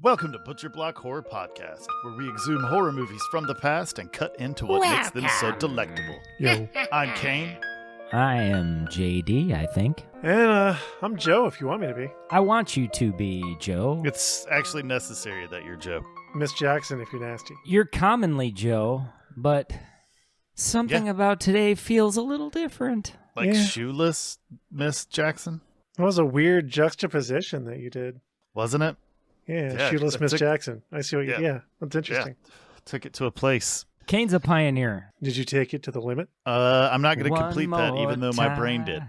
Welcome to Butcher Block Horror Podcast, where we exhume horror movies from the past and cut into what makes them so delectable. Yo. I'm Kane. I am JD, I think. And I'm Joe, if you want me to be. I want you to be, Joe. It's actually necessary that you're Joe. Miss Jackson, if you're nasty. You're commonly Joe, but something about today feels a little different. Like shoeless Miss Jackson? That was a weird juxtaposition that you did. Wasn't it? Yeah, shoeless Miss Jackson. I see what you... Yeah, that's interesting. Yeah. Took it to a place. Kane's a pioneer. Did you take it to the limit? I'm not going to complete that, more even though my brain did.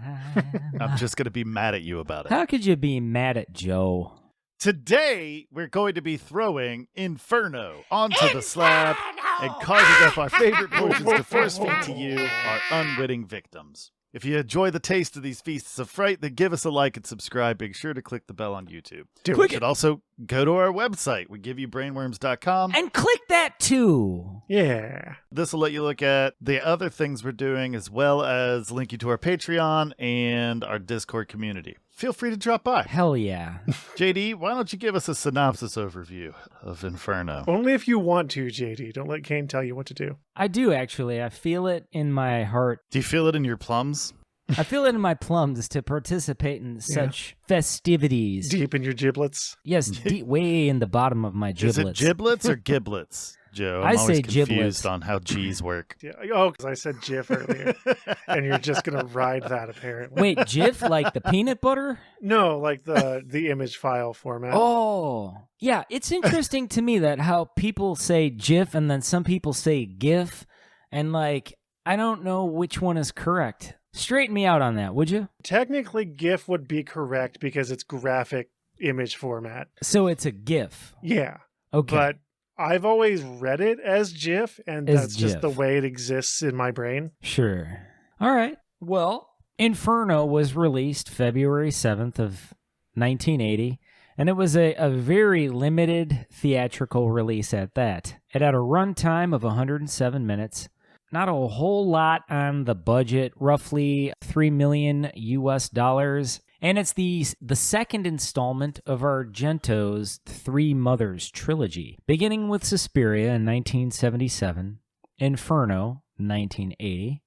I'm just going to be mad at you about it. How could you be mad at Joe? Today, we're going to be throwing Inferno onto the slab and carving up our favorite portions to force feed to you, our unwitting victims. If you enjoy the taste of these feasts of fright, then give us a like and subscribe. Be sure to click the bell on YouTube. You should also go to our website. We give you brainworms.com. And click that too. Yeah. This will let you look at the other things we're doing, as well as link you to our Patreon and our Discord community. Feel free to drop by. Hell yeah. JD, why don't you give us a synopsis overview of Inferno? Only if you want to, JD. Don't let Kane tell you what to do. I do, actually. I feel it in my heart. Do you feel it in your plums? I feel it in my plums to participate in such festivities. Deep in your giblets? Yes, deep, way in the bottom of my giblets. Is it giblets or giblets, Joe? I I'm say always confused giblets. on how G's work. Yeah. Oh, because I said Jif earlier. And you're just going to ride that, apparently. Wait, Jif, like the peanut butter? No, like the image file format. Oh, yeah. It's interesting to me that how people say GIF and then some people say GIF. And like, I don't know which one is correct. Straighten me out on that, would you? Technically, GIF would be correct because it's graphic image format. So it's a GIF. Yeah. Okay. But I've always read it as GIF, and As that's just the GIF. way it exists in my brain. Sure. All right. Well, Inferno was released February 7th of 1980, and it was a very limited theatrical release at that. It had a runtime of 107 minutes. Not a whole lot on the budget, roughly $3 million US. And it's the second installment of Argento's Three Mothers Trilogy, beginning with Suspiria in 1977, Inferno 1980,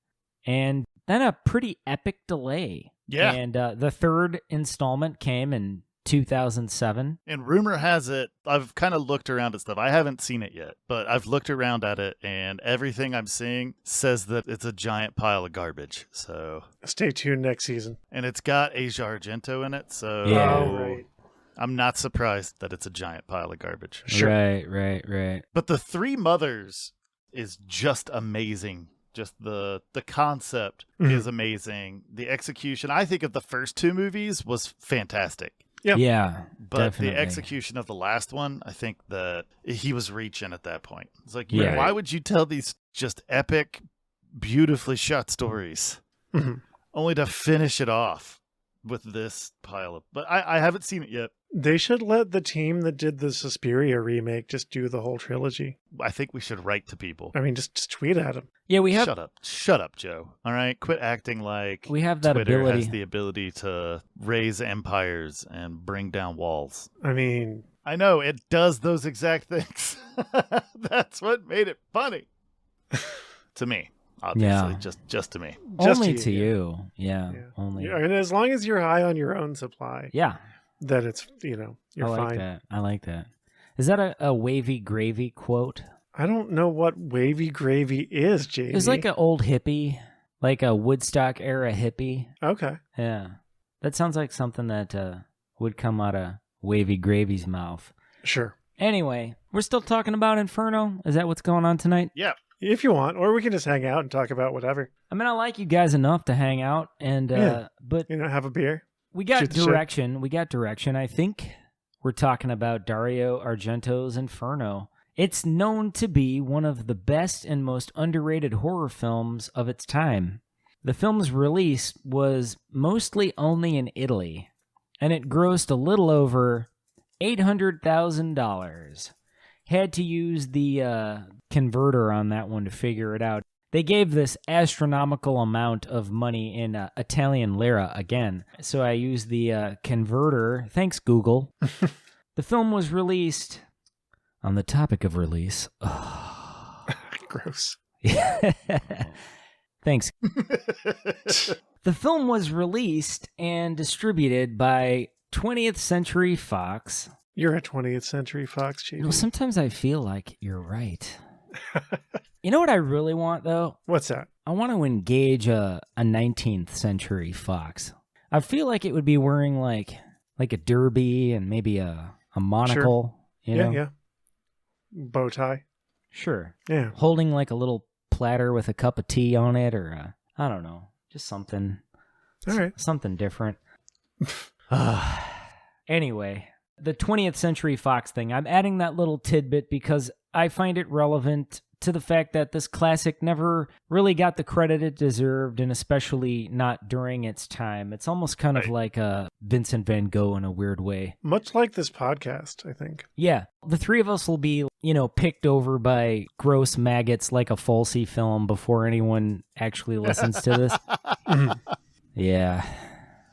and then a pretty epic delay. Yeah. And the third installment came in 2007. And rumor has it, I've kind of looked around at stuff. I haven't seen it yet, but I've looked around at it, and everything I'm seeing says that it's a giant pile of garbage. So Stay tuned next season. And it's got Asia Argento in it, so Yeah. Oh, right. I'm not surprised that it's a giant pile of garbage. Sure. Right. But the Three Mothers is just amazing. Just the concept is amazing. The execution, I think, of the first two movies was fantastic. Yep. Yeah, But definitely. the execution of the last one, I think that he was reaching at that point. It's like, Yeah. why would you tell these just epic, beautifully shot stories only to finish it off with this pile of... But I haven't seen it yet. They should let the team that did the Suspiria remake just do the whole trilogy. I think we should write to people. I mean, just tweet at them. Yeah, we have Shut up, Joe. All right? Quit acting like we have that Twitter ability. has the ability to raise empires and bring down walls. I mean... I know, it does those exact things. That's what made it funny. To me, obviously. Yeah. Just to me. Just Only to to you, you. Yeah, Yeah. only. I mean, as long as you're high on your own supply, Yeah, then it's, you're I like fine. that. I like that. Is that a wavy gravy quote? I don't know what wavy gravy is, JD. It was like an old hippie, like a Woodstock era hippie. Okay. Yeah, that sounds like something that would come out of Wavy Gravy's mouth. Sure. Anyway, we're still talking about Inferno. Is that what's going on tonight? Yeah. If you want, or we can just hang out and talk about whatever. I mean, I like you guys enough to hang out, and Yeah. but Have a beer. we got Shoot the shit. direction. We got direction. I think we're talking about Dario Argento's Inferno. It's known to be one of the best and most underrated horror films of its time. The film's release was mostly only in Italy, and it grossed a little over $800,000. Had to use the converter on that one to figure it out. They gave this astronomical amount of money in Italian lira again. So I used the converter. Thanks, Google. The film was released on the topic of release. Gross. Thanks. The film was released and distributed by 20th Century Fox. You're a 20th Century Fox, JD. You know, sometimes I feel like you're right. You know what I really want, though? What's that? I want to engage a 19th Century Fox. I feel like it would be wearing like a derby and maybe a monocle. Sure. You know? Yeah. Bow tie. Sure. Yeah. Holding like a little platter with a cup of tea on it, or I don't know, just something. All right. Something different. Anyway, the 20th Century Fox thing, I'm adding that little tidbit because I find it relevant to the fact that this classic never really got the credit it deserved, and especially not during its time. It's almost kind of like a Vincent van Gogh in a weird way. Much like this podcast, I think. Yeah. The three of us will be, picked over by gross maggots like a Falsey film before anyone actually listens to this. Yeah.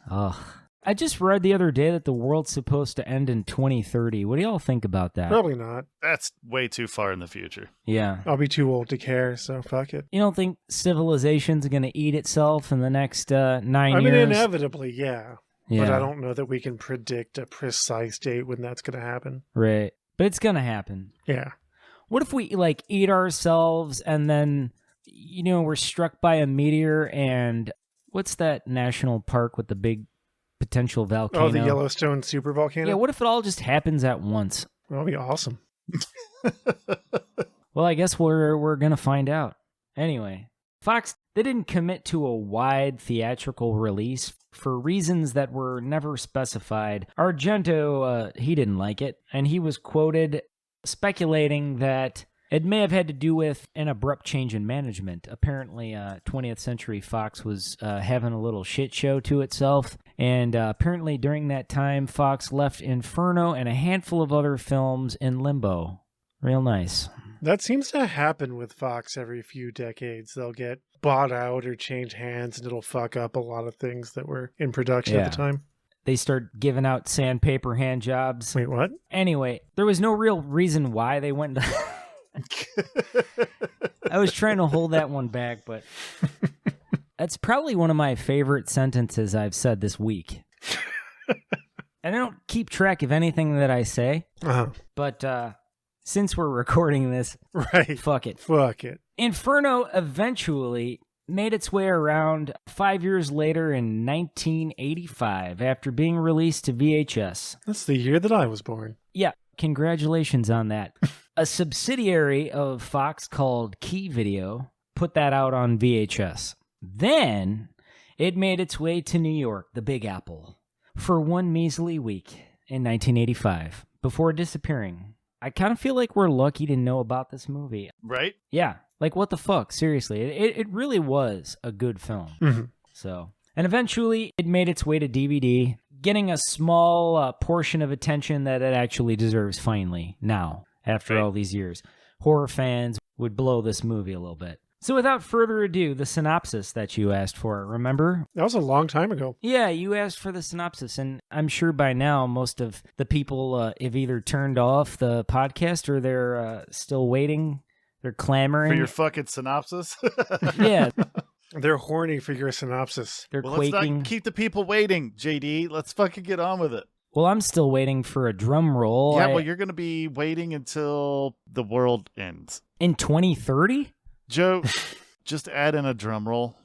Ugh. I just read the other day that the world's supposed to end in 2030. What do y'all think about that? Probably not. That's way too far in the future. Yeah. I'll be too old to care, so fuck it. You don't think civilization's going to eat itself in the next 9 years? I mean, inevitably, yeah. Yeah. But I don't know that we can predict a precise date when that's going to happen. Right. But it's going to happen. Yeah. What if we, eat ourselves and then, we're struck by a meteor and what's that national park with the big potential volcano? Oh, the Yellowstone supervolcano? Yeah, what if it all just happens at once? That'll be awesome. Well, I guess we're going to find out. Anyway, Fox, they didn't commit to a wide theatrical release for reasons that were never specified. Argento, he didn't like it, and he was quoted speculating that it may have had to do with an abrupt change in management. Apparently, 20th Century Fox was having a little shit show to itself, and apparently during that time, Fox left Inferno and a handful of other films in limbo. Real nice. That seems to happen with Fox every few decades. They'll get bought out or change hands, and it'll fuck up a lot of things that were in production at the time. They start giving out sandpaper hand jobs. Wait, what? Anyway, there was no real reason why they went into... I was trying to hold that one back, but that's probably one of my favorite sentences I've said this week. And I don't keep track of anything that I say, but since we're recording this, right? Fuck it. Fuck it. Inferno eventually made its way around 5 years later in 1985 after being released to VHS. That's the year that I was born. Yeah, congratulations on that. A subsidiary of Fox called Key Video put that out on VHS. Then it made its way to New York, the Big Apple, for one measly week in 1985 before disappearing. I kind of feel like we're lucky to know about this movie. Right? Yeah. Like, what the fuck? Seriously. It really was a good film. Mm-hmm. So, and eventually it made its way to DVD, getting a small portion of attention that it actually deserves finally now, after all these years. Horror fans would blow this movie a little bit. So without further ado, the synopsis that you asked for, remember? That was a long time ago. Yeah, you asked for the synopsis, and I'm sure by now most of the people have either turned off the podcast or they're still waiting. They're clamoring. For your fucking synopsis? Yeah. They're horny for your synopsis. They're Let's quaking. not keep the people waiting, JD. Let's fucking get on with it. Well, I'm still waiting for a drum roll. Yeah, well, you're going to be waiting until the world ends. In 2030? Joe, just add in a drum roll.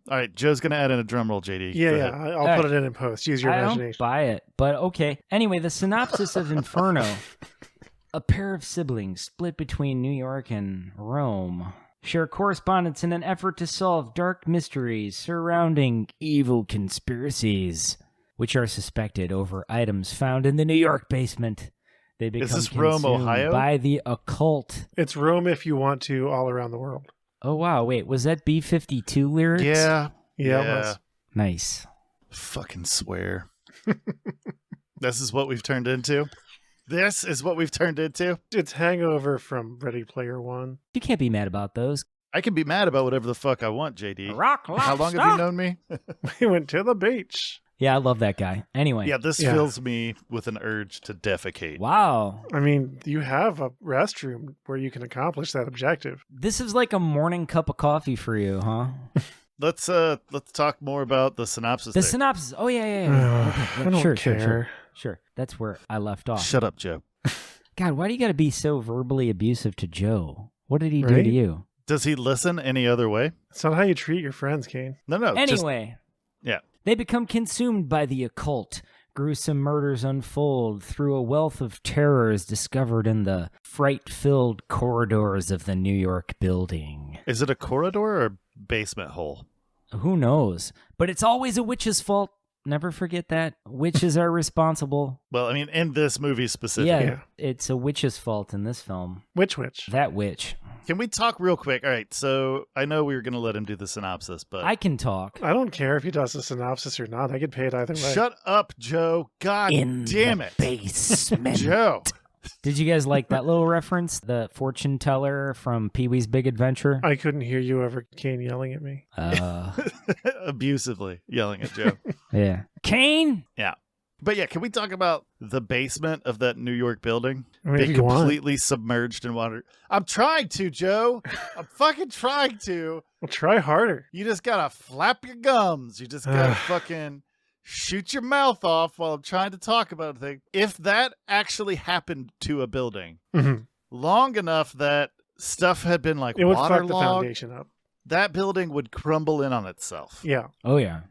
All right, Joe's going to add in a drum roll, JD. Yeah, Go yeah. ahead. I'll put it in post. Use your I imagination. don't buy it, but okay. Anyway, the synopsis of Inferno. A pair of siblings split between New York and Rome share correspondence in an effort to solve dark mysteries surrounding evil conspiracies, which are suspected over items found in the New York basement. They become Is this Rome, consumed Ohio? by the occult. It's Rome if you want to, all around the world. Oh, wow. Wait, was that B-52 lyrics? Yeah. Yeah, it was. Nice. Fucking swear. This is what we've turned into? This is what we've turned into? It's Hangover from Ready Player One. You can't be mad about those. I can be mad about whatever the fuck I want, JD. Rock How long have you known me? We went to the beach. Yeah, I love that guy. Anyway. Yeah, this fills me with an urge to defecate. Wow. I mean, you have a restroom where you can accomplish that objective. This is like a morning cup of coffee for you, huh? Let's talk more about the synopsis. The there. synopsis. Oh, yeah. Okay, I don't sure, care. Sure. That's where I left off. Shut up, Joe. God, why do you got to be so verbally abusive to Joe? What did he do to you? Does he listen any other way? It's not how you treat your friends, Kane. No. Anyway. Yeah. They become consumed by the occult. Gruesome murders unfold through a wealth of terrors discovered in the fright-filled corridors of the New York building. Is it a corridor or a basement hole? Who knows? But it's always a witch's fault. Never forget that. Witches are responsible. Well, I mean, in this movie specifically. Yeah, it's a witch's fault in this film. Which witch? That witch. Can we talk real quick? All right, so I know we were going to let him do the synopsis, but... I can talk. I don't care if he does a synopsis or not. I get paid either way. Shut up, Joe. God damn it. Basement. Joe. Did you guys like that little reference? The fortune teller from Pee-wee's Big Adventure? I couldn't hear you over Kane yelling at me. Abusively yelling at Joe. Yeah. Kane? Yeah. But yeah, can we talk about the basement of that New York building? I mean, if being you want. completely submerged in water. I'm trying to, Joe. I'm fucking trying to. Well, try harder. You just gotta flap your gums. You just gotta fucking shoot your mouth off while I'm trying to talk about a thing. If that actually happened to a building long enough that stuff had been like it would fuck the waterlogged, foundation up. that building would crumble in on itself. Yeah. Oh, yeah.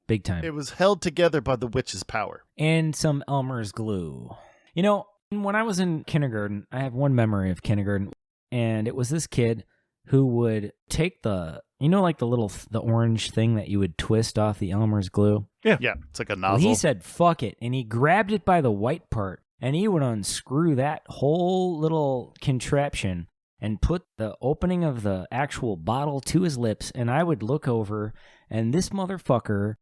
Big time. It was held together by the witch's power. And some Elmer's glue. You know, when I was in kindergarten, I have one memory of kindergarten, and it was this kid who would take the, you know, like the orange thing that you would twist off the Elmer's glue? Yeah, it's like a nozzle. Well, he said, fuck it, and he grabbed it by the white part, and he would unscrew that whole little contraption and put the opening of the actual bottle to his lips, and I would look over, and this motherfucker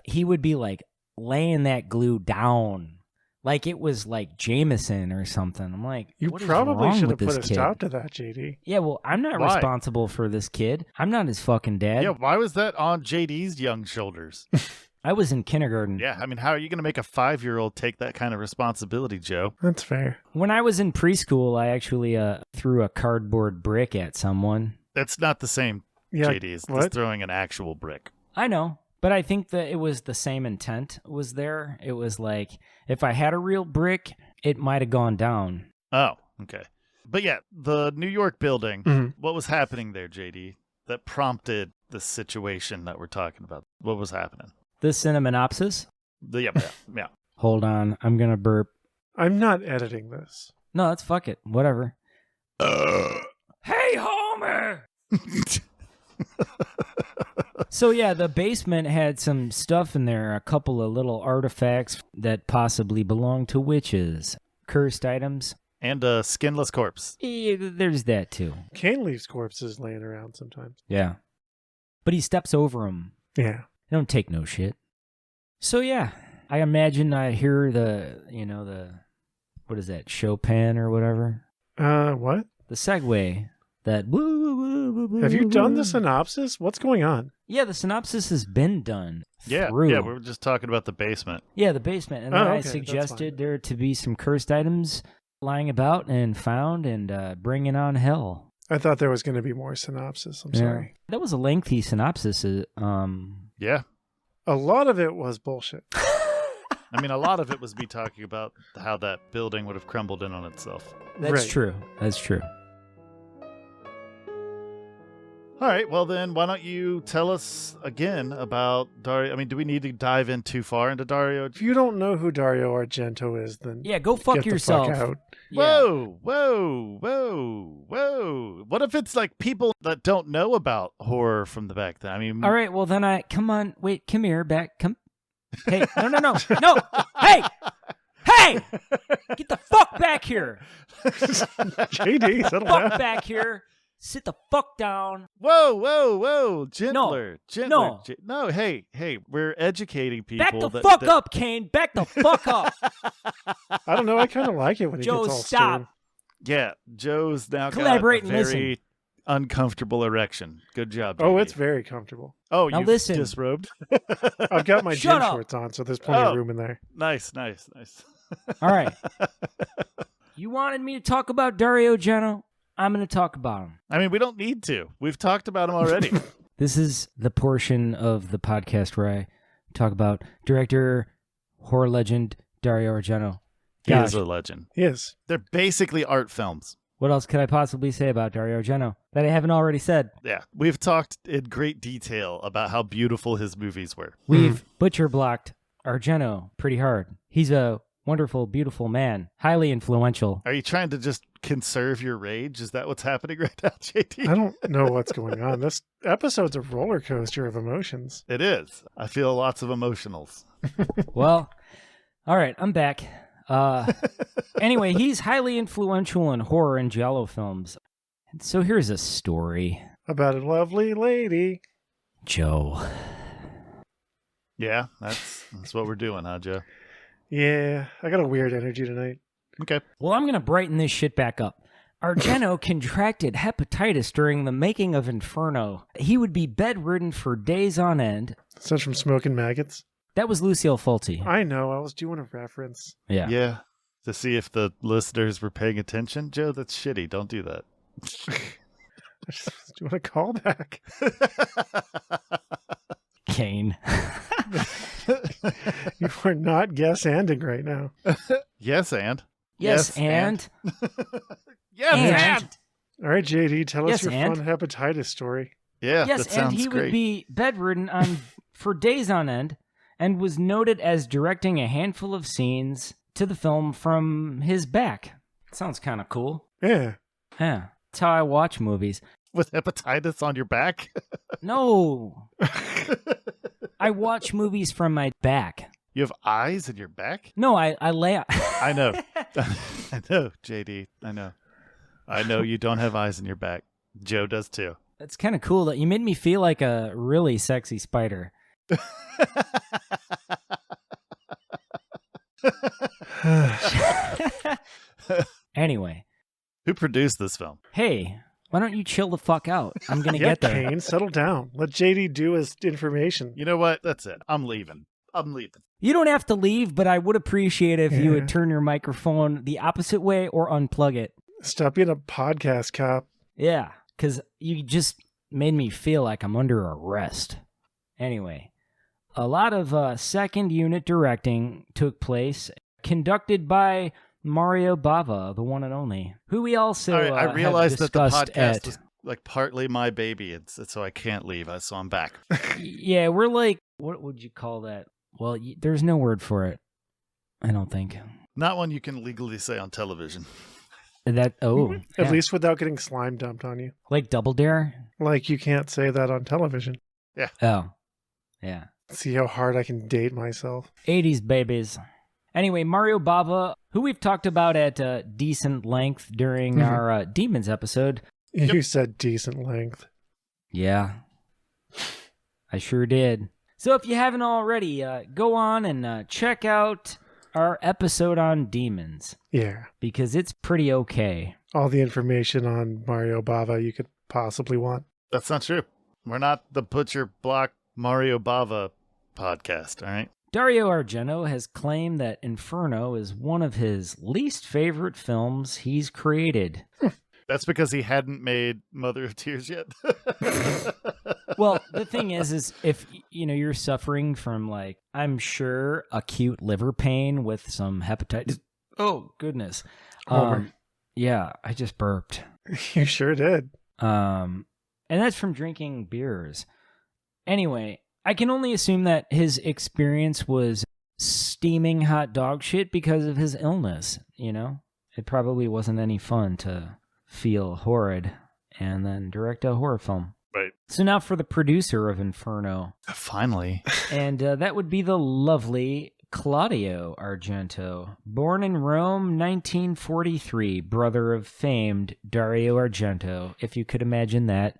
he would be like laying that glue down like it was like Jameson or something. I'm like, you what is probably wrong should with have put this a kid? stop to that, JD. Yeah, well, I'm not Why? responsible for this kid. I'm not his fucking dad. Yeah, why was that on JD's young shoulders? I was in kindergarten. Yeah, I mean, how are you going to make a 5-year-old take that kind of responsibility, Joe? That's fair. When I was in preschool, I actually threw a cardboard brick at someone. That's not the same, Yeah. JD. It's what? just throwing an actual brick. I know, but I think that it was the same intent was there. It was like, if I had a real brick, it might have gone down. Oh, okay. But yeah, the New York building, what was happening there, JD, that prompted the situation that we're talking about? What was happening? The cinemanopsis? Yeah. Hold on, I'm going to burp. I'm not editing this. No, that's fuck it. Whatever. Hey, Homer! So yeah, the basement had some stuff in there, a couple of little artifacts that possibly belonged to witches. Cursed items. And a skinless corpse. Yeah, there's that too. Kane leaves corpses laying around sometimes. Yeah. But he steps over them. Yeah. They don't take no shit. So yeah, I imagine I hear what is that, Chopin or whatever? What? The segue. That Have you done the synopsis? What's going on? Yeah, the synopsis has been done. Yeah, through. we were just talking about the basement. Yeah, the basement. And then I okay, that's suggested fine. there to be some cursed items lying about and found and bringing on hell. I thought there was going to be more synopsis. I'm Yeah. sorry. That was a lengthy synopsis. Yeah. A lot of it was bullshit. I mean, a lot of it was me talking about how that building would have crumbled in on itself. That's Right. true. That's true. All right, well then, why don't you tell us again about Dario? I mean, do we need to dive in too far into Dario? If you don't know who Dario Argento is, then Yeah, go fuck get yourself. the fuck out. Yeah. Whoa. What if it's like people that don't know about horror from the back then? I mean, All right, well then come on, wait, come here, back, come. Hey, no, hey, get the fuck back here, JD, settle fuck down. back here, sit the fuck down. Whoa, gentler. No. No, hey, we're educating people. Back the fuck up, Kane, back the fuck up. I don't know. I kind of like it when he Joe, gets all stop. stern. Yeah, Joe's now Collaborate got and a very uncomfortable erection. Good job, Oh, JD. it's very comfortable. Oh, Now you've listen. disrobed? I've got my Shut gym up. shorts on, so there's plenty of room in there. Nice. All right. You wanted me to talk about Dario Argento? I'm going to talk about him. I mean, we don't need to. We've talked about him already. This is the portion of the podcast where I talk about director, horror legend, Dario Argento. He Gosh, is a legend. Yes. They're basically art films. what else could I possibly say about Dario Argento that I haven't already said? Yeah, we've talked in great detail about how beautiful his movies were. We've butcher-blocked Argento pretty hard. He's a wonderful, beautiful man, highly influential. Are you trying to just conserve your rage? Is that what's happening right now, JT? I don't know what's going on. This episode's a roller coaster of emotions. It is. I feel lots of emotionals. Well, all right, I'm back. Anyway, he's highly influential in horror and giallo films. So here's a story. About a lovely lady. Joe. Yeah, that's what we're doing, huh, Joe? Yeah, I got a weird energy tonight. Okay. Well, I'm going to brighten this shit back up. Argento contracted hepatitis during the making of Inferno. He would be bedridden for days on end. Such from smoking maggots. That was Lucille Fulci. I know, I was doing a reference. Yeah. Yeah. To see if the listeners were paying attention. Joe, that's shitty. Don't do that. I just was doing a callback. Kane. You are not guess-anding right now. Yes, and. Yes, and? Yes, And? All right, JD, tell Yes, us your and? fun hepatitis story. Yeah, Yes, that sounds and he great. would be bedridden for days on end and was noted as directing a handful of scenes to the film from his back. Sounds kind of cool. Yeah. Yeah. That's how I watch movies. With hepatitis on your back? No. I watch movies from my back. You have eyes in your back? No, I lay out. I know. I know, JD. I know. I know you don't have eyes in your back. Joe does too. It's kind of cool that you made me feel like a really sexy spider. Anyway, Who produced this film? hey, why don't you chill the fuck out? I'm going to Yeah, get there. Kane, settle down. Let JD do his information. You know what? That's it. I'm leaving. You don't have to leave, but I would appreciate it if you Yeah. would turn your microphone the opposite way or unplug it. Stop being a podcast cop. Yeah, because you just made me feel like I'm under arrest. Anyway, a lot of second unit directing took place, conducted by Mario Bava, the one and only, who we also All right, I have realized that the discussed podcast was like partly my baby, so I can't leave. So I'm back. Yeah, we're like, what would you call that? Well, there's no word for it, I don't think. Not one you can legally say on television. That At yeah. least without getting slime dumped on you. Like Double Dare? Like you can't say that on television. Oh, yeah. See how hard I can date myself. 80s babies. Anyway, Mario Bava, who we've talked about at decent length during our Demons episode. You said decent length. Yeah, I sure did. So if you haven't already, go on and check out our episode on Demons, Yeah. because it's pretty okay. All the information on Mario Bava you could possibly want. That's not true. We're not the Butcher Block Mario Bava podcast, all right? Dario Argento has claimed that Inferno is one of his least favorite films he's created. That's because he hadn't made Mother of Tears yet. Well, the thing is if you're suffering from, like, I'm sure acute liver pain with some hepatitis. Oh goodness. Yeah, I just burped. You sure did. And that's from drinking beers. Anyway, I can only assume that his experience was steaming hot dog shit because of his illness, It probably wasn't any fun to feel horrid and then direct a horror film. Right. So now for the producer of Inferno. Finally. And that would be the lovely Claudio Argento. Born in Rome, 1943, brother of famed Dario Argento, if you could imagine that.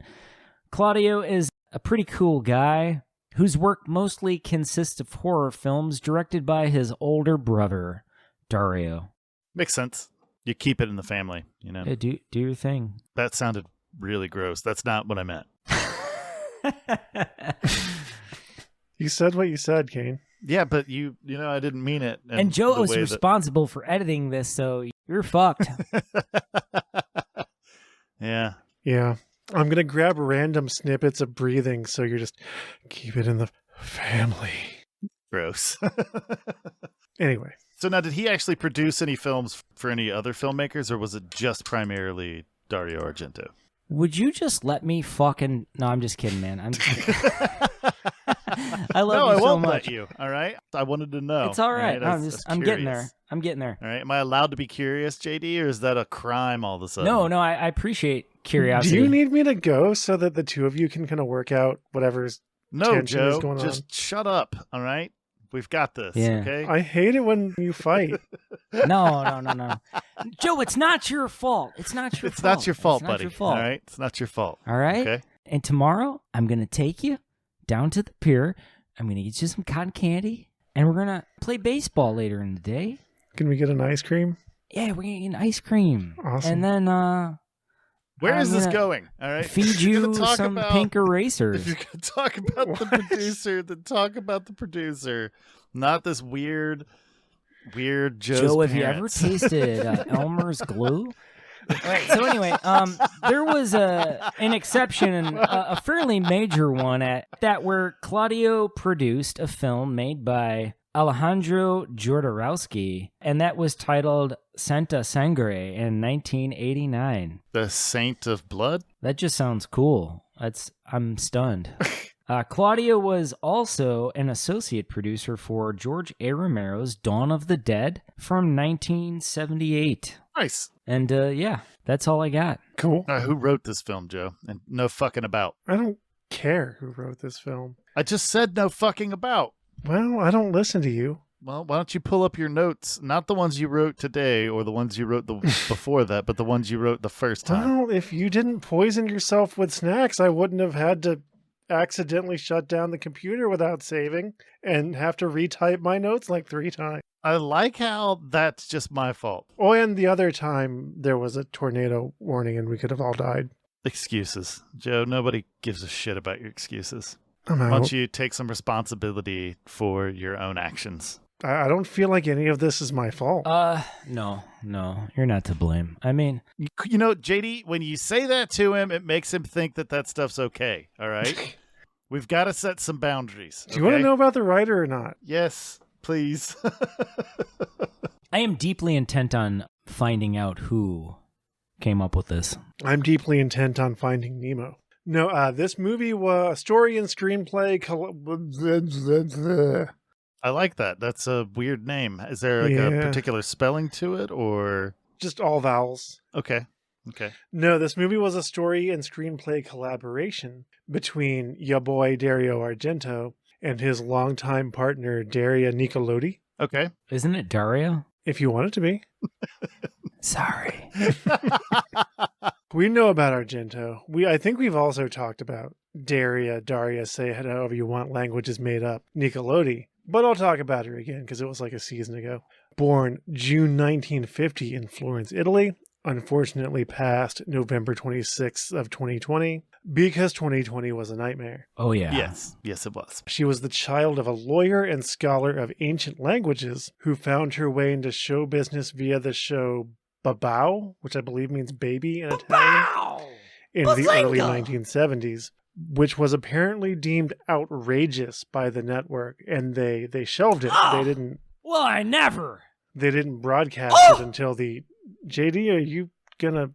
Claudio is a pretty cool guy whose work mostly consists of horror films directed by his older brother, Dario. Makes sense. You keep it in the family, Do your thing. That sounded really gross. That's not what I meant. You said what you said, Kane. Yeah, but I didn't mean it. And Joe was the way responsible for editing this, so you're fucked. Yeah. Yeah. I'm going to grab random snippets of breathing, so you're just keep it in the family. Gross. Anyway. So now, did he actually produce any films for any other filmmakers, or was it just primarily Dario Argento? Would you just let me fucking... No, I'm just kidding, man. I'm just kidding. I love you I so won't much. let you. All right. I wanted to know. It's all right. All I'm getting there. I'm getting there. All right. Am I allowed to be curious, JD, or is that a crime all of a sudden? No, I appreciate curiosity. Do you need me to go so that the two of you can kind of work out whatever's tension Joe, is going just shut up. All right. We've got this. Yeah. Okay. on? I hate it when you fight. No. Joe, it's not your fault. It's not your fault. It's not your fault, It's not buddy. your fault. All right. It's not your fault. All right. Okay. And tomorrow, I'm going to take you down to the pier. I'm going to get you some cotton candy. And we're going to play baseball later in the day. Can we get an ice cream? Yeah, we're going to get an ice cream. Awesome. And then, Where is this gonna going? All right. feed If you're you gonna talk some about- pink If erasers. you're going to talk about the producer, then talk about the producer, not this weird Joe's Joe, have you ever parents. tasted Elmer's glue? All right, so anyway, there was an exception, a fairly major one at that where Claudio produced a film made by Alejandro Jodorowsky, and that was titled Santa Sangre in 1989. The Saint of Blood? That just sounds cool. I'm stunned. Claudio was also an associate producer for George A. Romero's Dawn of the Dead from 1978. Nice. And yeah, that's all I got. Cool. Who wrote this film, Joe? And no fucking about. I don't care who wrote this film. I just said no fucking about. Well, I don't listen to you. Well, why don't you pull up your notes? Not the ones you wrote today or the ones you wrote before that, but the ones you wrote the first time. Well, if you didn't poison yourself with snacks, I wouldn't have had to accidentally shut down the computer without saving and have to retype my notes like 3 times. I like how that's just my fault. Oh, and the other time there was a tornado warning and we could have all died. Excuses. Joe, nobody gives a shit about your excuses. I'm Why out. don't you take some responsibility for your own actions? I don't feel like any of this is my fault. No, you're not to blame. I mean, You know, JD, when you say that to him, it makes him think that stuff's okay. All right? We've got to set some boundaries. Do you want to okay? know about the writer or not? Yes, please. I am deeply intent on finding out who came up with this. I'm deeply intent on finding Nemo. No, this movie was story and screenplay. I like that. That's a weird name. Is there like Yeah. a particular spelling to it or? Just all vowels. Okay. No, this movie was a story and screenplay collaboration between ya boy Dario Argento and his longtime partner Daria Nicolodi, Okay. Isn't it Dario? if you want it to be. Sorry. We know about Argento. I think we've also talked about Daria, say it however you want, language is made up, Nicolodi. But I'll talk about her again because it was like a season ago. Born June 1950 in Florence, Italy. Unfortunately passed November 26th of 2020 because 2020 was a nightmare. Oh, yeah. Yes, it was. She was the child of a lawyer and scholar of ancient languages who found her way into show business via the show Babao, which I believe means baby in Italian, in the early 1970s, which was apparently deemed outrageous by the network, and they shelved it. Well, I never. They didn't broadcast it until the... JD, are you gonna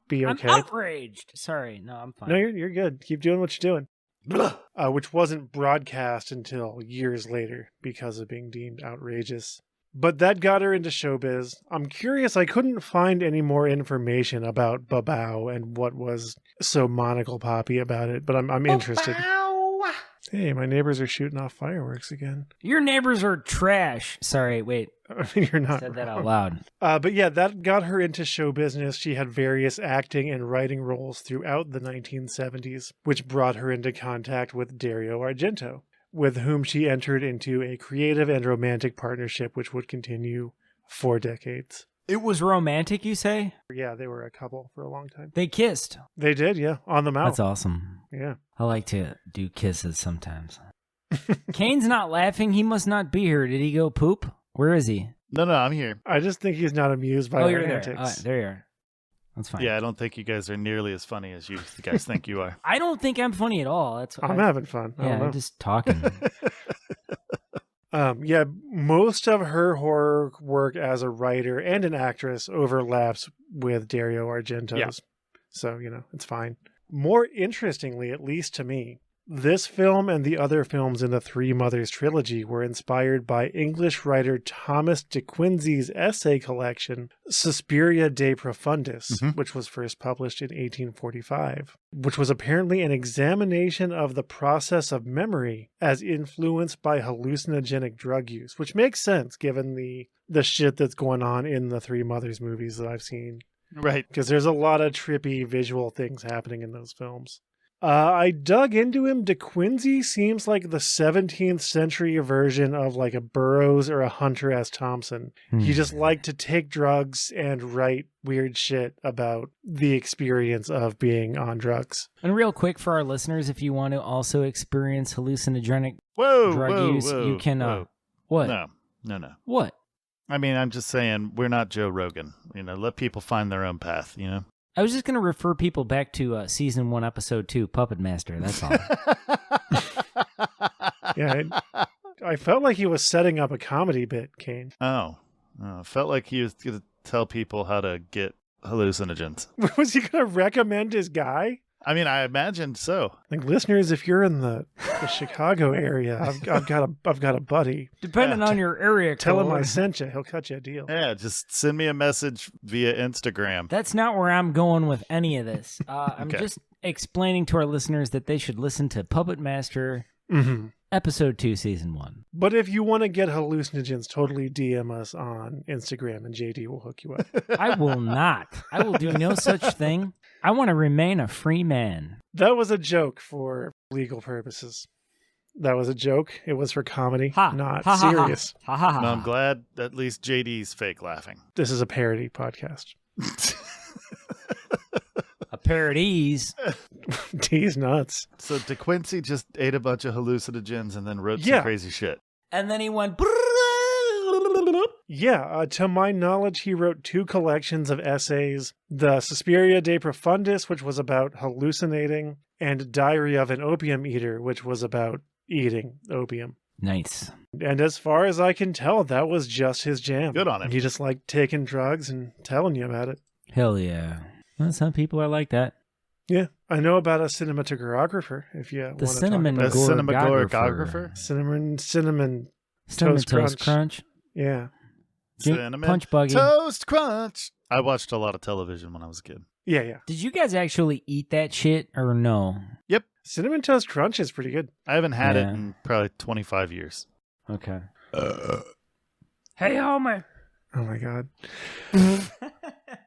be okay? I'm outraged. Sorry. No, I'm fine. No, you're good. Keep doing what you're doing. Which wasn't broadcast until years later because of being deemed outrageous. But that got her into showbiz. I'm curious, I couldn't find any more information about Babao and what was so monocle poppy about it, but I'm interested. Hey, my neighbors are shooting off fireworks again. Your neighbors are trash. Sorry, wait. I mean, you're I not said that wrong. out loud. But yeah, that got her into show business. She had various acting and writing roles throughout the 1970s, which brought her into contact with Dario Argento, with whom she entered into a creative and romantic partnership which would continue for decades. It was romantic, you say? Yeah, they were a couple for a long time. They kissed. They did, yeah, on the mouth. That's awesome. Yeah. I like to do kisses sometimes. Kane's not laughing. He must not be here. Did he go poop? Where is he? No, I'm here. I just think he's not amused by our you're antics. there. There you are. That's fine. Yeah, I don't think you guys are nearly as funny as you guys think you are. I don't think I'm funny at all. I'm having fun. I don't know. I'm just talking. Yeah, most of her horror work as a writer and an actress overlaps with Dario Argento's. Yeah. So, it's fine. More interestingly, at least to me, this film and the other films in the Three Mothers Trilogy were inspired by English writer Thomas de Quincey's essay collection, Suspiria de Profundis, which was first published in 1845, which was apparently an examination of the process of memory as influenced by hallucinogenic drug use, which makes sense given the shit that's going on in the Three Mothers movies that I've seen. Right. Because there's a lot of trippy visual things happening in those films. I dug into him. De Quincey seems like the 17th century version of like a Burroughs or a Hunter S. Thompson. He just liked to take drugs and write weird shit about the experience of being on drugs. And real quick for our listeners, if you want to also experience hallucinogenic drug use, you can... What? No. What? I mean, I'm just saying, we're not Joe Rogan. Let people find their own path, I was just going to refer people back to Season 1, Episode 2, Puppet Master. That's all. Yeah, I felt like he was setting up a comedy bit, Kane. Oh, felt like he was going to tell people how to get hallucinogens. Was he going to recommend his guy? I mean, I imagined so. Like, listeners, if you're in the Chicago area, I've got a buddy. Depending on your area code. Tell him I sent you. He'll cut you a deal. Yeah, just send me a message via Instagram. That's not where I'm going with any of this. I'm Okay. just explaining to our listeners that they should listen to Puppet Master Episode 2, Season 1. But if you want to get hallucinogens, totally DM us on Instagram and JD will hook you up. I will not. I will do no such thing. I want to remain a free man. That was a joke for legal purposes. That was a joke. It was for comedy, not serious. Ha ha ha. No, I'm glad at least JD's fake laughing. This is a parody podcast. A parodies. D's nuts. So De Quincey just ate a bunch of hallucinogens and then wrote some crazy shit. And then he went... Yeah, to my knowledge, he wrote 2 collections of essays, the Suspiria de Profundis, which was about hallucinating, and Diary of an Opium Eater, which was about eating opium. Nice. And as far as I can tell, that was just his jam. Good on him. He just liked taking drugs and telling you about it. Hell yeah. Well, some people are like that. Yeah, I know about a cinematographer, if you want to talk about A cinematographer? Cinnamon Toast Crunch. Yeah. Cinnamon Punch Buggy. Toast Crunch. I watched a lot of television when I was a kid. Yeah. Did you guys actually eat that shit or no? Yep. Cinnamon Toast Crunch is pretty good. I haven't had it in probably 25 years. Okay. Hey, Homer. Oh my God.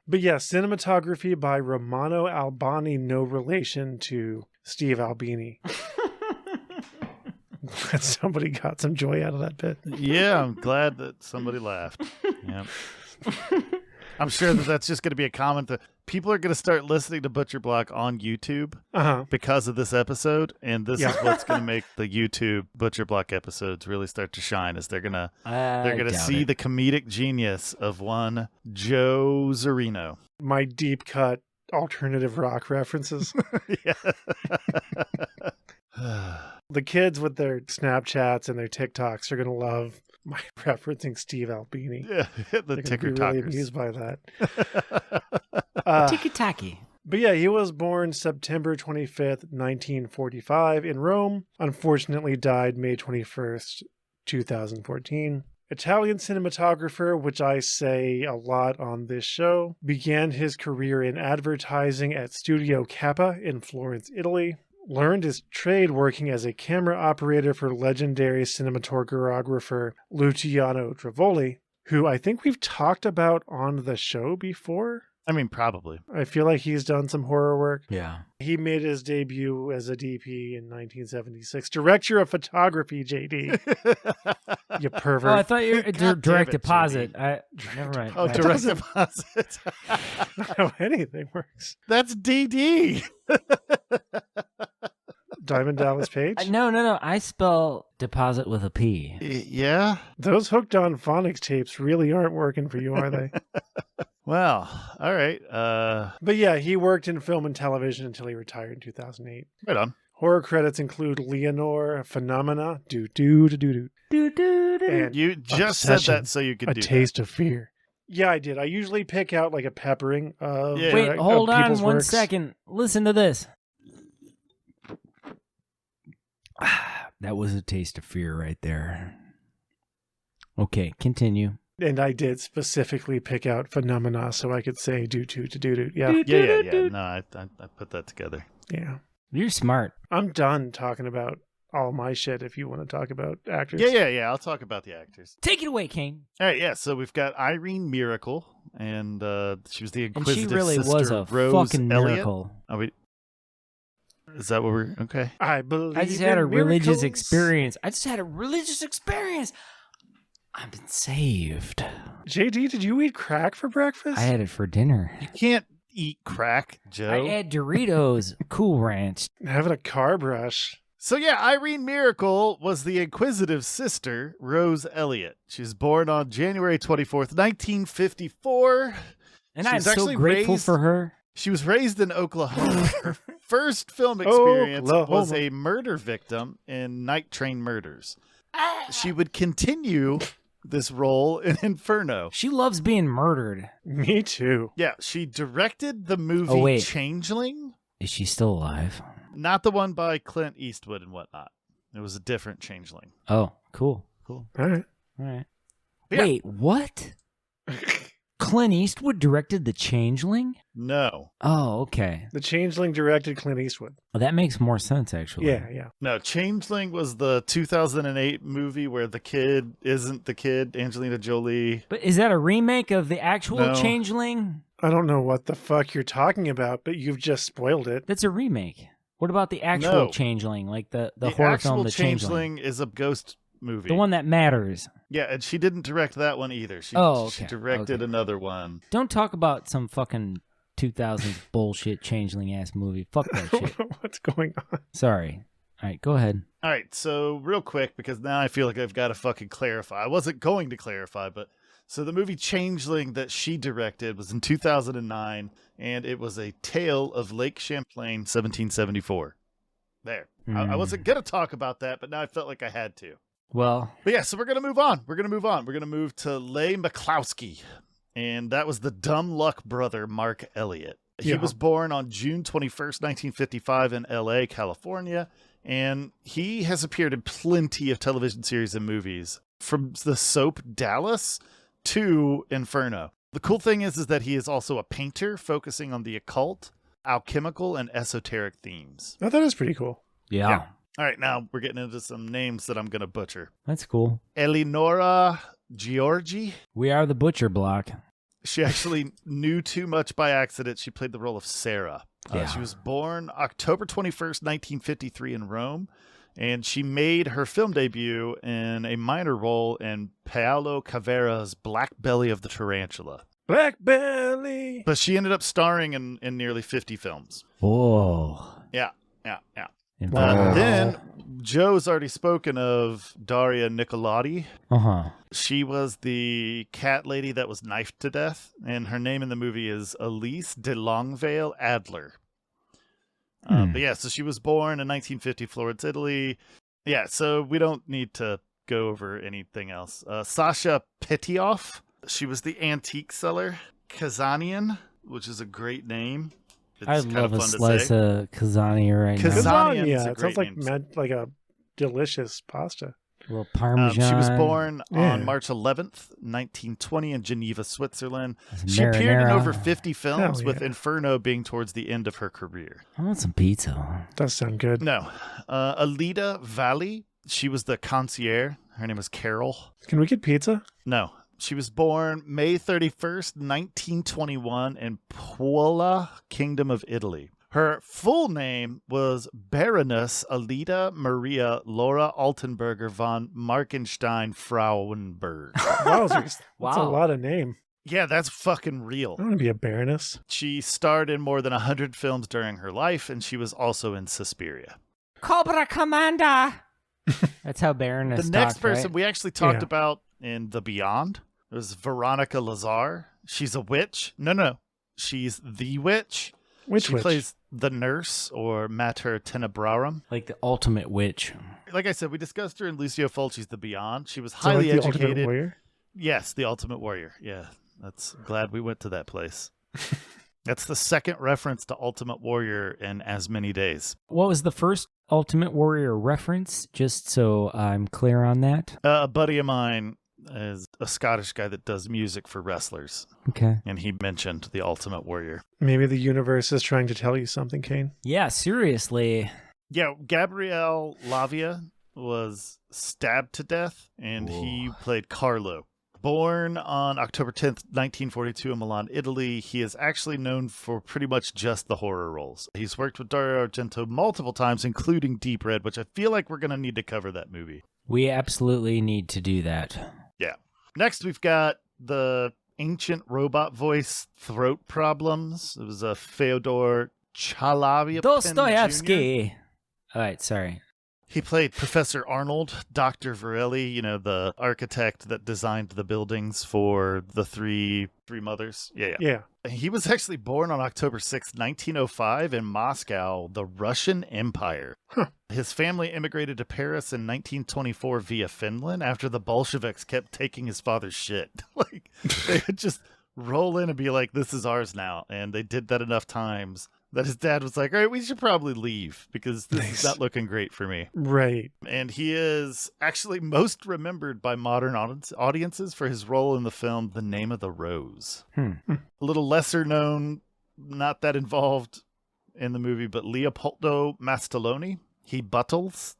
But yeah, cinematography by Romano Albani, no relation to Steve Albini. Somebody got some joy out of that bit. Yeah, I'm glad that somebody laughed. Yep. I'm sure that's just going to be a comment that people are going to start listening to Butcher Block on YouTube because of this episode, and this is what's going to make the YouTube Butcher Block episodes really start to shine. Is they're going to see the comedic genius of one Joe Zarino. My deep cut alternative rock references. The kids with their Snapchats and their TikToks are going to love my referencing Steve Albini. Yeah, the ticker talkers. Really amused by that. Tiki-taki. But yeah, he was born September 25th, 1945 in Rome. Unfortunately died May 21st, 2014. Italian cinematographer, which I say a lot on this show, began his career in advertising at Studio Kappa in Florence, Italy. Learned his trade working as a camera operator for legendary cinematographer Luciano Trivoli, who I think we've talked about on the show before. I mean, probably. I feel like he's done some horror work. Yeah. He made his debut as a DP in 1976. Director of photography, JD. You pervert. Oh, I thought you were God direct damn it, deposit. JD. Never mind. Oh, Right. direct deposit. That's not how anything works. That's DD. Diamond Dallas Page? No. I spell deposit with a P. Yeah. Those hooked on phonics tapes really aren't working for you, are they? Well, all right. But yeah, he worked in film and television until he retired in 2008. Right on. Horror credits include Leonore, Phenomena, Do-do-do-do-do, and You just Obsession, said that so you could A do Taste of Fear. Yeah, I did. I usually pick out like a peppering of Yeah. Wait, hold of on people's one works. second. Listen to this. That was a taste of fear right there. Okay, continue. And I did specifically pick out Phenomena so I could say do-do-do-do-do. Yeah, Yeah. No, I put that together. yeah. You're smart. I'm done talking about all my shit if you want to talk about actors. Yeah. I'll talk about the actors. Take it away, Kane. All right, yeah. So we've got Irene Miracle, and she was the And inquisitive she really sister was a Rose fucking Elliott. miracle. Oh, wait. Is that what we're okay? I believe I just had a in religious miracles. experience. I've been saved. JD, did you eat crack for breakfast? I had it for dinner. You can't eat crack, Joe. I had Doritos Cool Ranch. Having a carb rush. So yeah, Irene Miracle was the inquisitive sister, Rose Elliott. She was born on January 24th, 1954. And She I'm was so actually grateful raised- for her. She was raised in Oklahoma. Her first film experience was Oklahoma. a murder victim in Night Train Murders. She would continue this role in Inferno. She loves being murdered. Me too. Yeah, she directed the movie Oh, wait. Changeling, Is she still alive? not the one by Clint Eastwood and whatnot. It was a different Changeling. Oh, cool. All right. All right. But yeah. Wait, what? Clint Eastwood directed The Changeling? No. Oh, okay. The Changeling directed Clint Eastwood. Well, that makes more sense, actually. Yeah. No, Changeling was the 2008 movie where the kid isn't the kid, Angelina Jolie. But is that a remake of the actual No. Changeling? I don't know what the fuck you're talking about, but you've just spoiled it. That's a remake. What about the actual No. Changeling, like the horror actual film, The Changeling? Changeling is a ghost movie. The one that matters. Yeah, and she didn't direct that one either. She, Oh, she okay, directed okay. another one. Don't talk about some fucking 2000s bullshit Changeling ass movie. Fuck that I don't shit. know what's going on. Sorry. All right, go ahead. All right, so real quick, because now I feel like I've got to fucking clarify. I wasn't going to clarify, but so the movie Changeling that she directed was in 2009, and it was a tale of Lake Champlain, 1774. There. I wasn't going to talk about that, but now I felt like I had to. Well, But yeah, so we're going to move on. We're going to move to Leigh McCloskey, and that was the dumb luck brother, Mark Elliott. He Yeah. was born on June 21st, 1955 in L.A., California, and he has appeared in plenty of television series and movies, from the soap Dallas to Inferno. The cool thing is that he is also a painter focusing on the occult, alchemical, and esoteric themes. Oh, that is pretty cool. yeah. All right, now we're getting into some names that I'm going to butcher. That's cool. Eleonora Giorgi. We are the butcher block. She actually knew too much by accident. She played the role of Sarah. Yeah. She was born October 21st, 1953 in Rome, and she made her film debut in a minor role in Paolo Cavera's Black Belly of the Tarantula. Black Belly. But she ended up starring in nearly 50 films. Whoa. Yeah. Wow. Then Joe's already spoken of Daria Nicolodi. Uh-huh. She was the cat lady that was knifed to death, and her name in the movie is Elise de Longueville Adler. But yeah, so she was born in 1950, Florence, Italy. Yeah, so we don't need to go over anything else. Sasha Petioff, she was the antique seller. Kazanian, which is a great name. It's I'd kind love of a fun to slice say. of lasagna right now. Lasagna. Lasagna. a It great sounds name. like a delicious pasta. A little Parmesan. She was born Yeah. on March 11th, 1920 in Geneva, Switzerland. Some She appeared in marinara. over 50 films, Hell with yeah. Inferno being towards the end of her career. I want some pizza. Does sound good. No. Alida Valli, she was the concierge. Her name was Carol. Can we get pizza? No. She was born May 31st, 1921 in Puola, Kingdom of Italy. Her full name was Baroness Alida Maria Laura Altenberger von Markenstein Frauenberg. Wowzers. That's a Wow. lot of name. Yeah, that's fucking real. I want to be a baroness. She starred in more than 100 films during her life, and she was also in Suspiria. Cobra Commander. That's how Baroness The next talked, person right? we actually talked Yeah. about in The Beyond was Veronica Lazar. She's a witch. No. She's the witch. Which she witch? plays the nurse, or Mater Tenebrarum. Like the ultimate witch. Like I said, we discussed her in Lucio Fulci's The Beyond. She was Is that like highly the Ultimate educated. Warrior? Yes, the Ultimate Warrior. Yeah, that's glad we went to that place. That's the second reference to Ultimate Warrior in as many days. What was the first Ultimate Warrior reference? Just so I'm clear on that. A buddy of mine is a Scottish guy that does music for wrestlers, Okay. and he mentioned the Ultimate Warrior. Maybe the universe is trying to tell you something, Kane. Yeah, seriously. Yeah, Gabriel Lavia was stabbed to death, and he played Carlo. Born on October 10th, 1942 in Milan, Italy, he is actually known for pretty much just the horror roles. He's worked with Dario Argento multiple times, including Deep Red, which I feel like we're going to need to cover that movie. We absolutely need to do that. Yeah. Next, we've got the ancient robot voice throat problems. It was a Fyodor Chalavyapin Jr. Dostoevsky. All right, sorry. He played Professor Arnold, Dr. Varelli, the architect that designed the buildings for the Three Mothers. Yeah. He was actually born on October 6, 1905 in Moscow, the Russian Empire. Huh. His family immigrated to Paris in 1924 via Finland after the Bolsheviks kept taking his father's shit. Like, they would just roll in and be like, this is ours now. And they did that enough times that his dad was like, all right, we should probably leave because this is not looking great for me. Right. And he is actually most remembered by modern audiences for his role in the film The Name of the Rose. A little lesser known, not that involved in the movie, but Leopoldo Mastaloni. He buttles,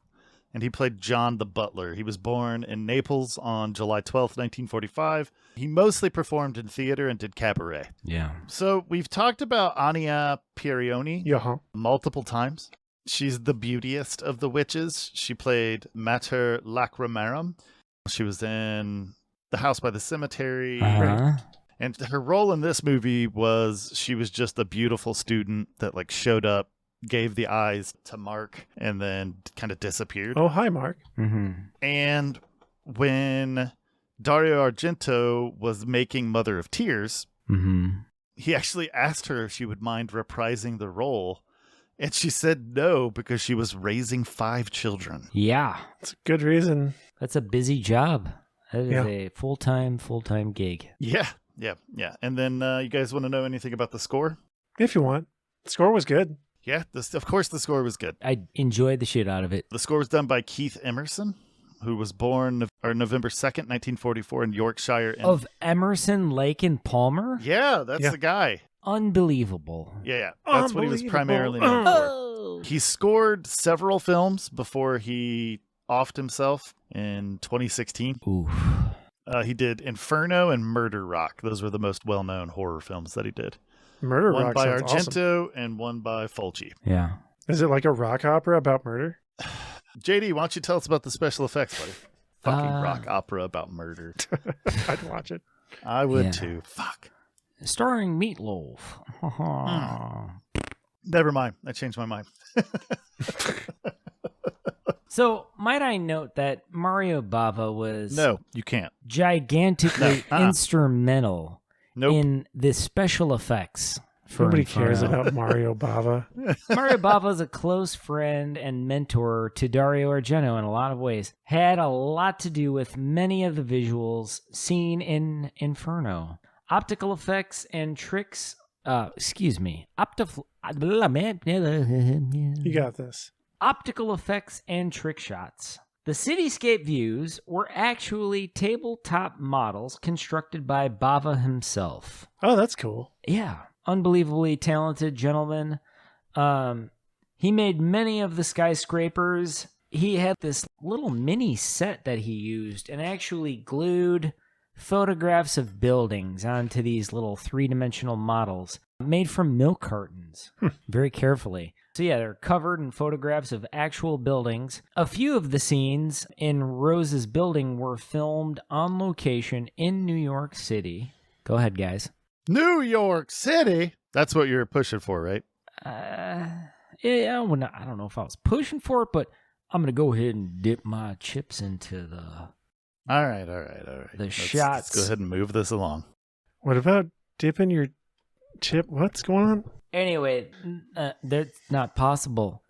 and he played John the Butler. He was born in Naples on July 12th, 1945. He mostly performed in theater and did cabaret. Yeah. So we've talked about Ania Pierioni Yeah. multiple times. She's the beautiest of the witches. She played Mater Lacrimarum. She was in The House by the Cemetery. Uh-huh. And her role in this movie was she was just a beautiful student that showed up, gave the eyes to Mark, and then kind of disappeared. Oh, hi, Mark. Mm-hmm. And when Dario Argento was making Mother of Tears, he actually asked her if she would mind reprising the role. And she said no, because she was raising 5 children. Yeah. It's a good reason. That's a busy job. That is Yeah. a full-time gig. Yeah. And then you guys want to know anything about the score? If you want. The score was good. Yeah, of course the score was good. I enjoyed the shit out of it. The score was done by Keith Emerson, who was born November 2nd, 1944 in Yorkshire. Of Emerson, Lake, and Palmer? Yeah, that's the guy. Unbelievable. Yeah. That's what he was Unbelievable. primarily known for. Oh. He scored several films before he offed himself in 2016. Oof. He did Inferno and Murder Rock. Those were the most well-known horror films that he did. Murder One Rock by sounds awesome. Argento and one by Fulci. Yeah. Is it like a rock opera about murder? JD, why don't you tell us about the special effects, buddy? Fucking Uh, rock opera about murder. I'd watch it. I would Yeah. too. Fuck. Starring Meatloaf. Never mind. I changed my mind. So, might I note that Mario Bava was No, you can't. gigantically No, instrumental Nope. in the special effects for Nobody cares Inferno. about Mario Bava. Mario Bava is a close friend and mentor to Dario Argento in a lot of ways. Had a lot to do with many of the visuals seen in Inferno. Optical effects and tricks. You got this. Optical effects and trick shots. The cityscape views were actually tabletop models constructed by Bava himself. Oh, that's cool. Yeah, unbelievably talented gentleman. He made many of the skyscrapers. He had this little mini set that he used and actually glued photographs of buildings onto these little three-dimensional models made from milk cartons very carefully. So yeah, they're covered in photographs of actual buildings. A few of the scenes in Rose's building were filmed on location in New York City. Go ahead, guys. New York City? That's what you were pushing for, right? Yeah, well, I don't know if I was pushing for it, but I'm going to go ahead and dip my chips into the... All right. Shots. Let's go ahead and move this along. What about dipping your chip? What's going on? Anyway, that's not possible.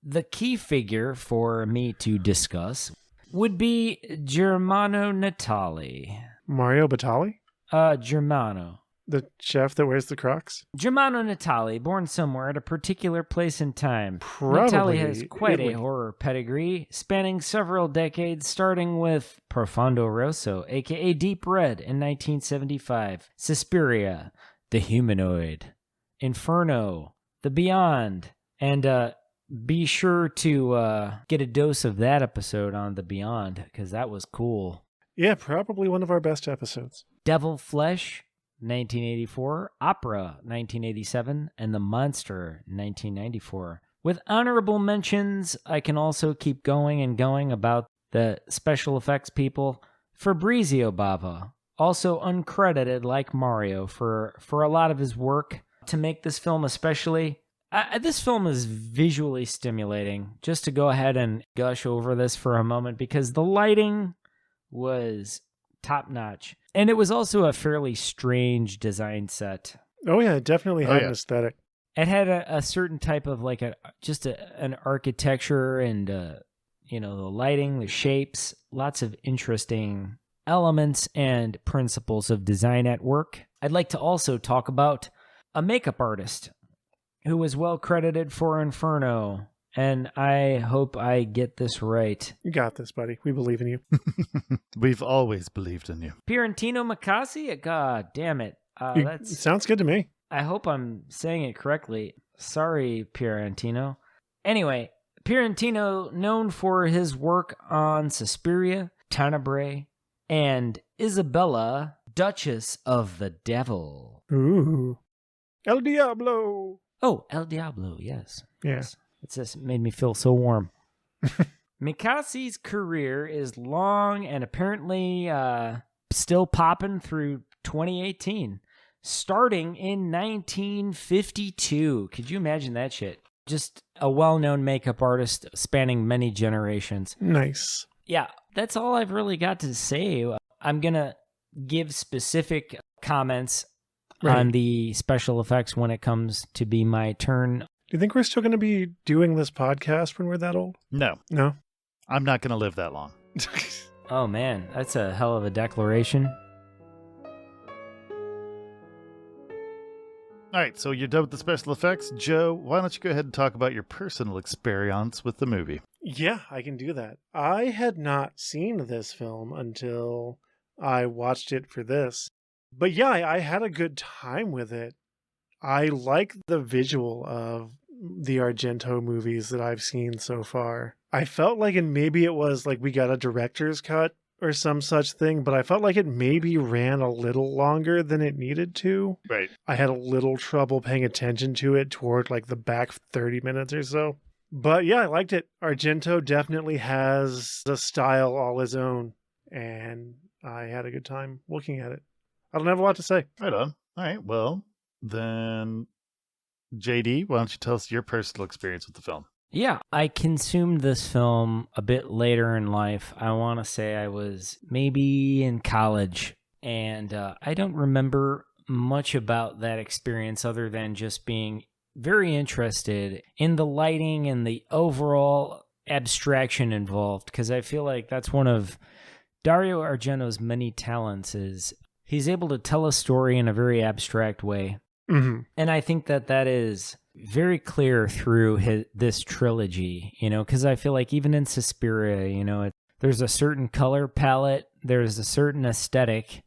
The key figure for me to discuss would be Germano Natali. Mario Batali? Germano. The chef that wears the Crocs? Germano Natali, born somewhere at a particular place and time. Probably Natali has quite Italy. a horror pedigree, spanning several decades, starting with Profondo Rosso, aka Deep Red, in 1975, Suspiria, The Humanoid, Inferno, The Beyond, and be sure to get a dose of that episode on The Beyond, because that was cool. Yeah, probably one of our best episodes. Devil Flesh, 1984, Opera, 1987, and The Monster, 1994. With honorable mentions, I can also keep going and going about the special effects people. Fabrizio Bava, also uncredited like Mario for a lot of his work to make this film especially. This film is visually stimulating, just to go ahead and gush over this for a moment, because the lighting was top-notch. And it was also a fairly strange design set. Oh, yeah, it definitely had an aesthetic. It had a certain type of like an architecture and the lighting, the shapes, lots of interesting elements and principles of design at work. I'd like to also talk about a makeup artist who was well credited for Inferno, and I hope I get this right. You got this, buddy. We believe in you. We've always believed in you. Pirantino Makasi? God damn it. It sounds good to me. I hope I'm saying it correctly. Sorry, Pirantino. Anyway, Pirantino, known for his work on Suspiria, Tenebrae, and Isabella, Duchess of the Devil. Ooh. El Diablo. Oh, El Diablo, yes. Yeah. Yes. It just made me feel so warm. Mikasi's career is long and apparently still popping through 2018, starting in 1952. Could you imagine that shit? Just a well-known makeup artist spanning many generations. Nice. Yeah, that's all I've really got to say. I'm going to give specific comments on the special effects when it comes to be my turn. Do you think we're still going to be doing this podcast when we're that old? No. No? I'm not going to live that long. Oh, man, that's a hell of a declaration. All right, so you're done with the special effects. Joe, why don't you go ahead and talk about your personal experience with the movie? Yeah, I can do that. I had not seen this film until I watched it for this. But yeah, I had a good time with it. I like the visual of the Argento movies that I've seen so far. I felt like, and maybe it was like we got a director's cut or some such thing, but I felt like it maybe ran a little longer than it needed to. Right. I had a little trouble paying attention to it toward like the back 30 minutes or so. But yeah, I liked it. Argento definitely has a style all his own, and I had a good time looking at it. I don't have a lot to say. Right on. All right, well, then, JD, why don't you tell us your personal experience with the film? Yeah, I consumed this film a bit later in life. I want to say I was maybe in college, and I don't remember much about that experience other than just being very interested in the lighting and the overall abstraction involved, because I feel like that's one of Dario Argento's many talents is he's able to tell a story in a very abstract way. Mm-hmm. And I think that is very clear through this trilogy, because I feel like even in Suspiria, there's a certain color palette, there's a certain aesthetic,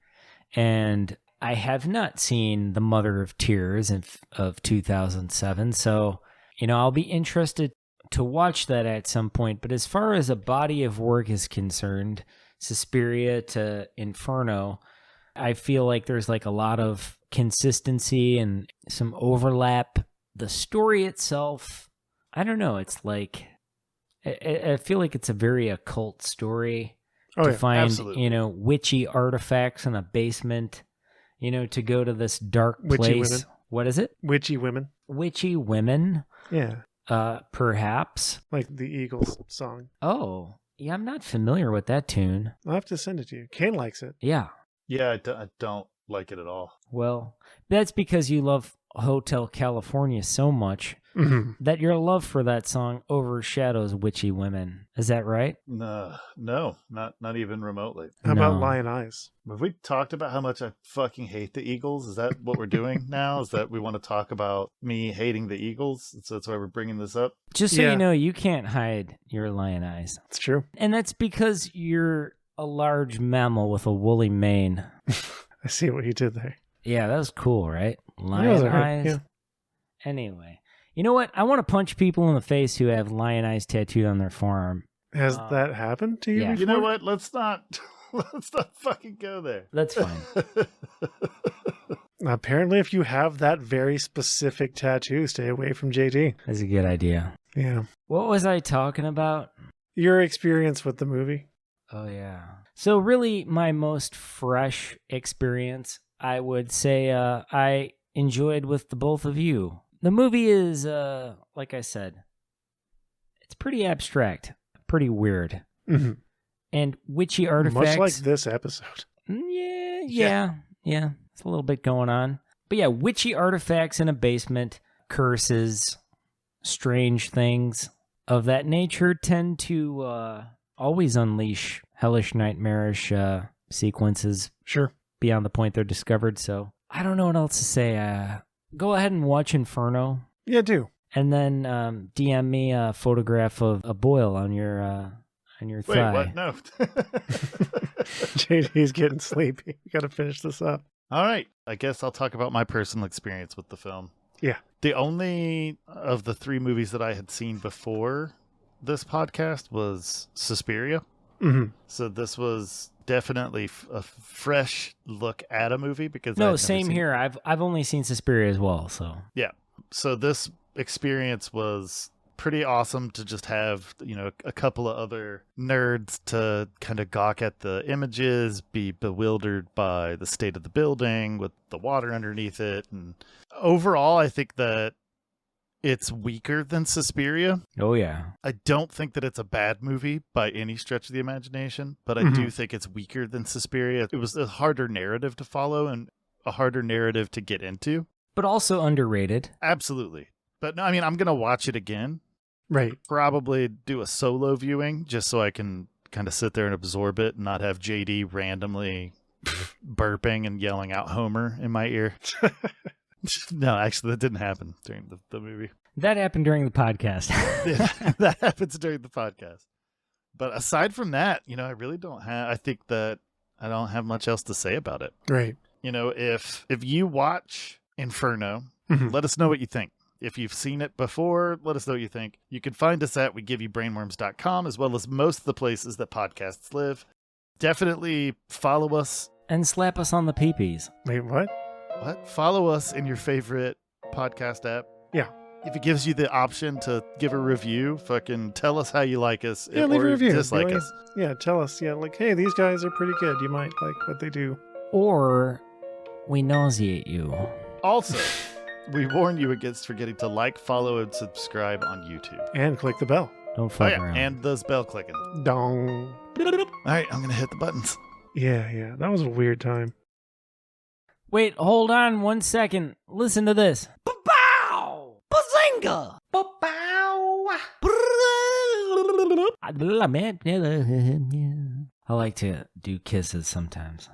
and I have not seen The Mother of Tears of 2007, so, I'll be interested to watch that at some point. But as far as a body of work is concerned, Suspiria to Inferno, I feel like there's like a lot of consistency and some overlap. The story itself, I don't know. It's like, I feel like it's a very occult story to find, absolutely. Witchy artifacts in a basement, to go to this dark Witchy place. women. What is it? Witchy women. Witchy women? Yeah. Perhaps. Like the Eagles song. Oh, yeah, I'm not familiar with that tune. I'll have to send it to you. Kane likes it. Yeah. Yeah, I don't like it at all. Well, that's because you love Hotel California so much Mhm. that your love for that song overshadows Witchy Women. Is that right? No, not even remotely. How No. about Lion Eyes? Have we talked about how much I fucking hate the Eagles? Is that what we're doing now? Is that we want to talk about me hating the Eagles? So that's why we're bringing this up? Just so Yeah. you know, you can't hide your lion eyes. It's true. And that's because you're a large mammal with a woolly mane. I see what you did there. Yeah, that was cool, right? That was Lion all right, eyes. yeah. Anyway, you know what? I want to punch people in the face who have lion eyes tattooed on their forearm. Has that happened to you yeah. before? You know what? Let's not fucking go there. That's fine. Apparently, if you have that very specific tattoo, stay away from JD. That's a good idea. Yeah. What was I talking about? Your experience with the movie. Oh, yeah. So really, my most fresh experience, I would say I enjoyed with the both of you. The movie is, like I said, it's pretty abstract, pretty weird. Mhm. And witchy artifacts. Much like this episode. Yeah. It's a little bit going on. But yeah, witchy artifacts in a basement, curses, strange things of that nature tend to always unleash hellish, nightmarish sequences Sure. beyond the point they're discovered. So I don't know what else to say. Go ahead and watch Inferno, Yeah, do. and then DM me a photograph of a boil on your Wait, thigh. what? No. JD's getting sleepy. We got to finish this up. All right. I guess I'll talk about my personal experience with the film. Yeah. The only of the 3 movies that I had seen before this podcast was Suspiria. Hmm. So this was definitely a fresh look at a movie because No, I'd never same seen- here. I've only seen Suspiria as well. So So this experience was pretty awesome to just have, a couple of other nerds to kind of gawk at the images, be bewildered by the state of the building with the water underneath it. And overall, I think that it's weaker than Suspiria. oh yeah. I don't think that it's a bad movie by any stretch of the imagination, but I do think it's weaker than Suspiria. It was a harder narrative to follow and a harder narrative to get into. But also underrated. Absolutely. But no, I mean, I'm going to watch it again. Right. Probably do a solo viewing just so I can kind of sit there and absorb it and not have JD randomly burping and yelling out Homer in my ear. No, actually, that didn't happen during the movie. That happened during the podcast. Yeah, that happens during the podcast. But aside from that, I really don't have, I think that I don't have much else to say about it. Right. If you watch Inferno, Mhm. let us know what you think. If you've seen it before, let us know what you think. You can find us at WeGiveYouBrainworms.com as well as most of the places that podcasts live. Definitely follow us. And slap us on the peepees. Wait, what? What? Follow us in your favorite podcast app. Yeah. If it gives you the option to give a review, fucking tell us how you like us Yeah, leave a or review. dislike Really? us. Yeah, tell us. Yeah, like, hey, these guys are pretty good. You might like what they do. Or we nauseate you. Also, we warn you against forgetting to like, follow, and subscribe on YouTube. And click the bell. Don't Oh fuck yeah, around. and those bell clicking. Dong. All right, I'm gonna hit the buttons. Yeah. That was a weird time. Wait, hold on 1 second. Listen to this. Ba-bow! Bazinga! Ba-bow! I like to do kisses sometimes.